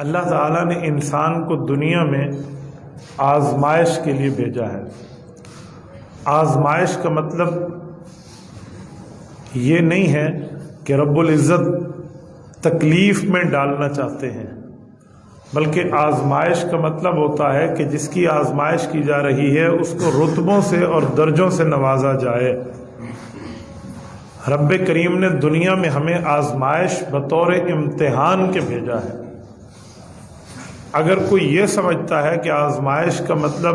اللہ تعالیٰ نے انسان کو دنیا میں آزمائش کے لیے بھیجا ہے۔ آزمائش کا مطلب یہ نہیں ہے کہ رب العزت تکلیف میں ڈالنا چاہتے ہیں، بلکہ آزمائش کا مطلب ہوتا ہے کہ جس کی آزمائش کی جا رہی ہے اس کو رتبوں سے اور درجوں سے نوازا جائے۔ رب کریم نے دنیا میں ہمیں آزمائش بطور امتحان کے بھیجا ہے۔ اگر کوئی یہ سمجھتا ہے کہ آزمائش کا مطلب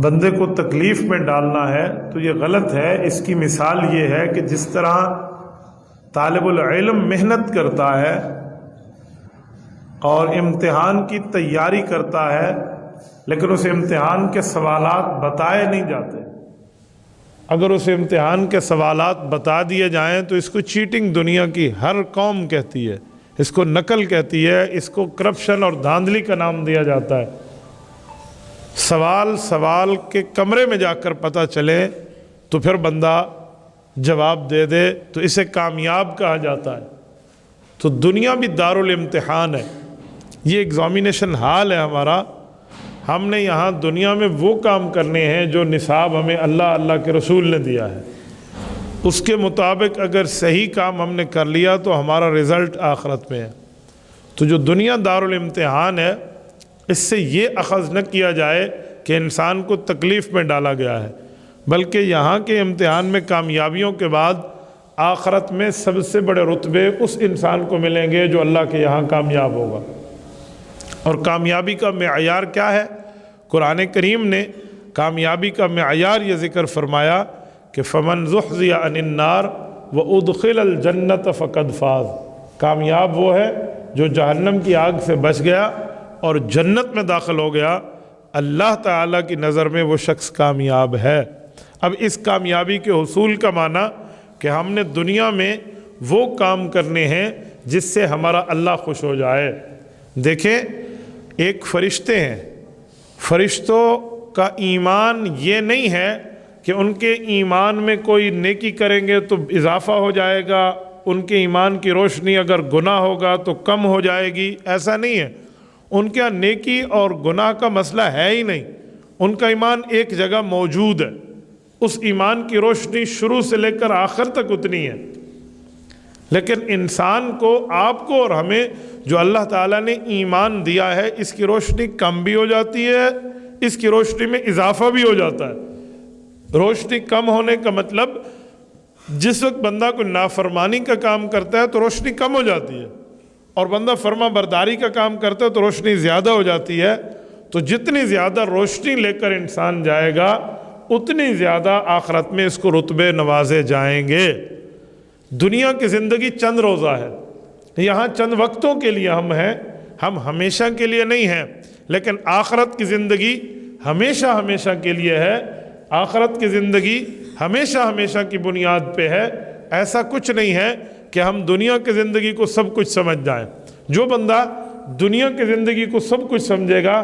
بندے کو تکلیف میں ڈالنا ہے تو یہ غلط ہے۔ اس کی مثال یہ ہے کہ جس طرح طالب العلم محنت کرتا ہے اور امتحان کی تیاری کرتا ہے، لیکن اس امتحان کے سوالات بتائے نہیں جاتے۔ اگر اس امتحان کے سوالات بتا دیے جائیں تو اس کو چیٹنگ دنیا کی ہر قوم کہتی ہے، اس کو نقل کہتی ہے، اس کو کرپشن اور دھاندلی کا نام دیا جاتا ہے۔ سوال کے کمرے میں جا کر پتہ چلے تو پھر بندہ جواب دے دے تو اسے کامیاب کہا جاتا ہے۔ تو دنیا بھی دارالامتحان ہے، یہ ایگزامینیشن ہال ہے ہمارا۔ ہم نے یہاں دنیا میں وہ کام کرنے ہیں جو نصاب ہمیں اللہ کے رسول نے دیا ہے، اس کے مطابق اگر صحیح کام ہم نے کر لیا تو ہمارا رزلٹ آخرت میں ہے۔ تو جو دنیا دارالامتحان ہے، اس سے یہ اخذ نہ کیا جائے کہ انسان کو تکلیف میں ڈالا گیا ہے، بلکہ یہاں کے امتحان میں کامیابیوں کے بعد آخرت میں سب سے بڑے رتبے اس انسان کو ملیں گے جو اللہ کے یہاں کامیاب ہوگا۔ اور کامیابی کا معیار کیا ہے؟ قرآن کریم نے کامیابی کا معیار یہ ذکر فرمایا کہ فمن زحزح عن النار وادخل الجنۃ فقد فاز۔ کامیاب وہ ہے جو جہنم کی آگ سے بچ گیا اور جنت میں داخل ہو گیا۔ اللہ تعالیٰ کی نظر میں وہ شخص کامیاب ہے۔ اب اس کامیابی کے حصول کا معنی کہ ہم نے دنیا میں وہ کام کرنے ہیں جس سے ہمارا اللہ خوش ہو جائے۔ دیکھیں، ایک فرشتے ہیں، فرشتوں کا ایمان یہ نہیں ہے کہ ان کے ایمان میں کوئی نیکی کریں گے تو اضافہ ہو جائے گا، ان کے ایمان کی روشنی اگر گناہ ہوگا تو کم ہو جائے گی، ایسا نہیں ہے۔ ان کے نیکی اور گناہ کا مسئلہ ہے ہی نہیں، ان کا ایمان ایک جگہ موجود ہے، اس ایمان کی روشنی شروع سے لے کر آخر تک اتنی ہے۔ لیکن انسان کو، آپ کو اور ہمیں جو اللہ تعالیٰ نے ایمان دیا ہے، اس کی روشنی کم بھی ہو جاتی ہے، اس کی روشنی میں اضافہ بھی ہو جاتا ہے۔ روشنی کم ہونے کا مطلب جس وقت بندہ کوئی نافرمانی کا کام کرتا ہے تو روشنی کم ہو جاتی ہے، اور بندہ فرما برداری کا کام کرتا ہے تو روشنی زیادہ ہو جاتی ہے۔ تو جتنی زیادہ روشنی لے کر انسان جائے گا اتنی زیادہ آخرت میں اس کو رتبے نوازے جائیں گے۔ دنیا کی زندگی چند روزہ ہے، یہاں چند وقتوں کے لیے ہم ہیں، ہم ہمیشہ کے لیے نہیں ہیں، لیکن آخرت کی زندگی ہمیشہ کے لیے ہے۔ آخرت کی زندگی ہمیشہ کی بنیاد پہ ہے۔ ایسا کچھ نہیں ہے کہ ہم دنیا کی زندگی کو سب کچھ سمجھ جائیں۔ جو بندہ دنیا کی زندگی کو سب کچھ سمجھے گا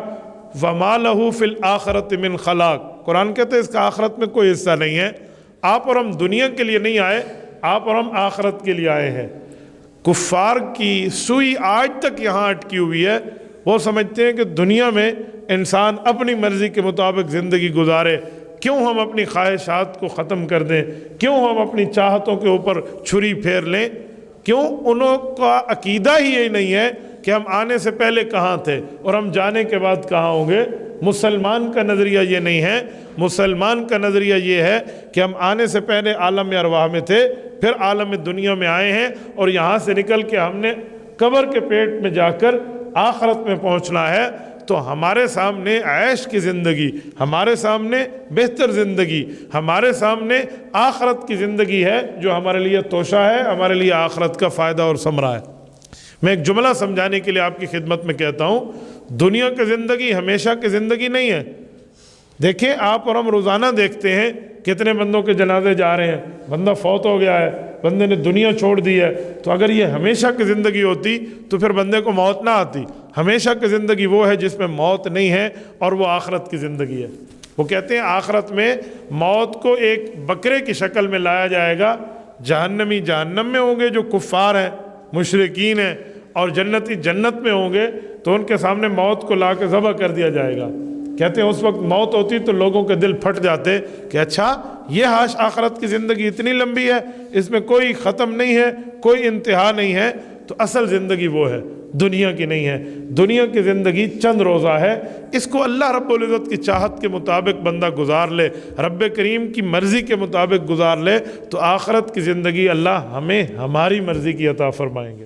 وَمَا لَهُ فِي الْآخِرَةِ مِنْ خَلَاقٍ، قرآن کہتے ہیں اس کا آخرت میں کوئی حصہ نہیں ہے۔ آپ اور ہم دنیا کے لیے نہیں آئے، آپ اور ہم آخرت کے لیے آئے ہیں۔ کفار کی سوئی آج تک یہاں اٹکی ہوئی ہے، وہ سمجھتے ہیں کہ دنیا میں انسان اپنی مرضی کے مطابق زندگی گزارے، کیوں ہم اپنی خواہشات کو ختم کر دیں، کیوں ہم اپنی چاہتوں کے اوپر چھری پھیر لیں، کیوں؟ انہوں کا عقیدہ ہی یہی نہیں ہے کہ ہم آنے سے پہلے کہاں تھے اور ہم جانے کے بعد کہاں ہوں گے۔ مسلمان کا نظریہ یہ نہیں ہے، مسلمان کا نظریہ یہ ہے کہ ہم آنے سے پہلے عالم ارواح میں تھے، پھر عالم دنیا میں آئے ہیں، اور یہاں سے نکل کے ہم نے قبر کے پیٹ میں جا کر آخرت میں پہنچنا ہے۔ تو ہمارے سامنے عیش کی زندگی، ہمارے سامنے بہتر زندگی، ہمارے سامنے آخرت کی زندگی ہے جو ہمارے لیے توشہ ہے، ہمارے لیے آخرت کا فائدہ اور ثمرہ ہے۔ میں ایک جملہ سمجھانے کے لیے آپ کی خدمت میں کہتا ہوں، دنیا کی زندگی ہمیشہ کی زندگی نہیں ہے۔ دیکھیں، آپ اور ہم روزانہ دیکھتے ہیں کتنے بندوں کے جنازے جا رہے ہیں، بندہ فوت ہو گیا ہے، بندے نے دنیا چھوڑ دی ہے۔ تو اگر یہ ہمیشہ کی زندگی ہوتی تو پھر بندے کو موت نہ آتی۔ ہمیشہ کی زندگی وہ ہے جس میں موت نہیں ہے، اور وہ آخرت کی زندگی ہے۔ وہ کہتے ہیں آخرت میں موت کو ایک بکرے کی شکل میں لایا جائے گا، جہنمی جہنم میں ہوں گے جو کفار ہیں، مشرکین ہیں، اور جنتی جنت میں ہوں گے تو ان کے سامنے موت کو لا کے ذبح کر دیا جائے گا۔ کہتے ہیں اس وقت موت ہوتی تو لوگوں کے دل پھٹ جاتے کہ اچھا یہ آخرت کی زندگی اتنی لمبی ہے، اس میں کوئی ختم نہیں ہے، کوئی انتہا نہیں ہے۔ تو اصل زندگی وہ ہے، دنیا کی نہیں ہے۔ دنیا کی زندگی چند روزہ ہے، اس کو اللہ رب العزت کی چاہت کے مطابق بندہ گزار لے، رب کریم کی مرضی کے مطابق گزار لے، تو آخرت کی زندگی اللہ ہمیں ہماری مرضی کی عطا فرمائیں گے۔